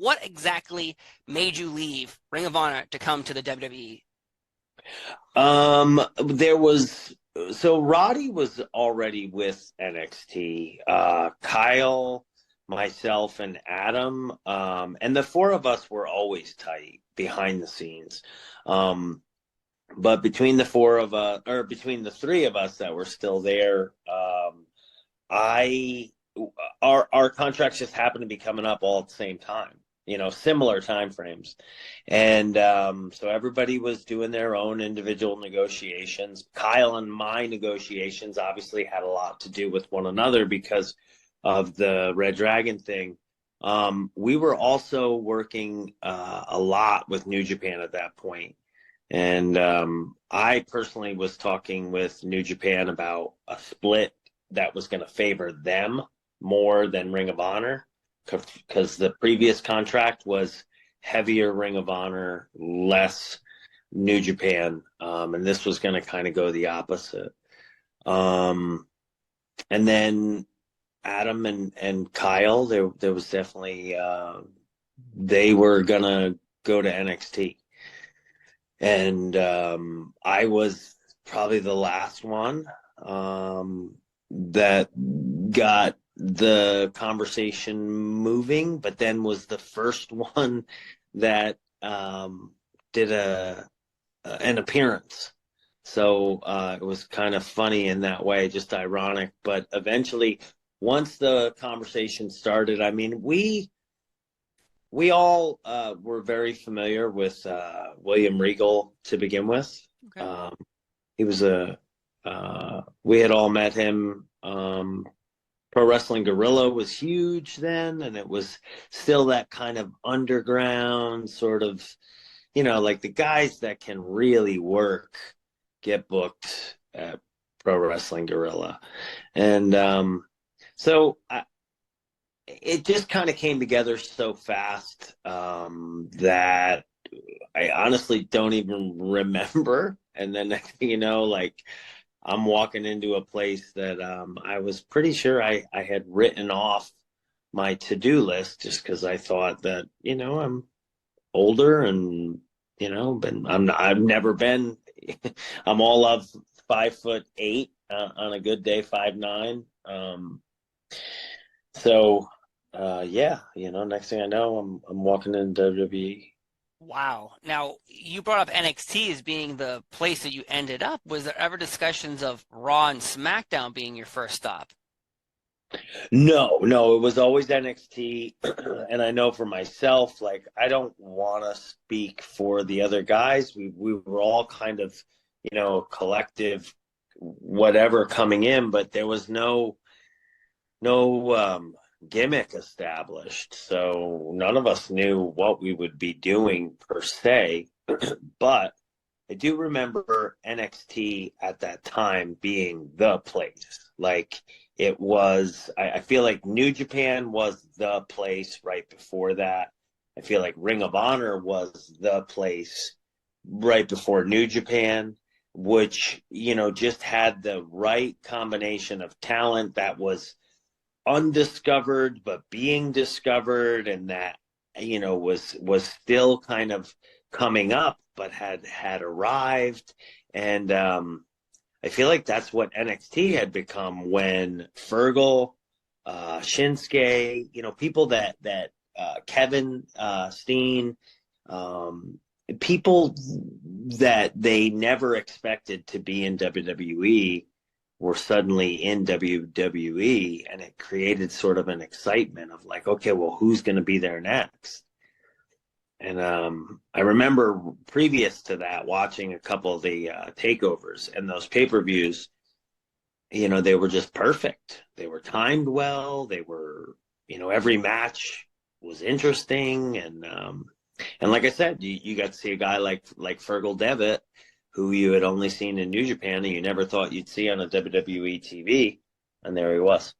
what exactly made you leave Ring of Honor to come to the WWE? There was Roddy was already with NXT. Kyle, myself, and Adam, and the four of us were always tight behind the scenes. But between the four of us, or between the three of us that were still there, I our contracts just happened to be coming up all at the same time, similar time frames. And so everybody was doing their own individual negotiations. Kyle and my negotiations obviously had a lot to do with one another because of the Red Dragon thing. We were also working a lot with New Japan at that point. And I personally was talking with New Japan about a split that was going to favor them more than Ring of Honor, because the previous contract was heavier Ring of Honor, less New Japan, and this was going to kind of go the opposite. And then Adam and Kyle, there was definitely they were going to go to NXT, and I was probably the last one that got the conversation moving, but then was the first one that did an appearance. So it was kind of funny in that way, just ironic. But eventually, once the conversation started, I mean, we all were very familiar with William Regal to begin with. Okay. He was we had all met him. Pro Wrestling Guerrilla was huge then, and it was still that kind of underground sort of, like the guys that can really work get booked at Pro Wrestling Guerrilla. And it just kind of came together so fast that I honestly don't even remember. And then next thing you know, like, I'm walking into a place that I was pretty sure I had written off my to-do list, just because I thought that, I'm older and, I've never been, I'm all of 5'8", on a good day, 5'9". Yeah, next thing I know, I'm walking into WWE. Wow. Now, you brought up NXT as being the place that you ended up. Was there ever discussions of Raw and SmackDown being your first stop? No, it was always NXT. And I know for myself, like, I don't want to speak for the other guys. We were all kind of, collective, whatever coming in, but there was no gimmick established. So none of us knew what we would be doing per se. But I do remember NXT at that time being the place. Like, it was, I feel like New Japan was the place right before that. I feel like Ring of Honor was the place right before New Japan, which, just had the right combination of talent that was undiscovered but being discovered, and that, was still kind of coming up but had arrived. And I feel like that's what NXT had become when Fergal, Shinsuke, people that Kevin Steen, people that they never expected to be in WWE were suddenly in WWE, and it created sort of an excitement of like, okay, well, who's going to be there next? And I remember previous to that watching a couple of the takeovers and those pay-per-views. They were just perfect. They were timed well. They were, every match was interesting. And like I said, you got to see a guy like Fergal Devitt, who you had only seen in New Japan and you never thought you'd see on a WWE TV. And there he was.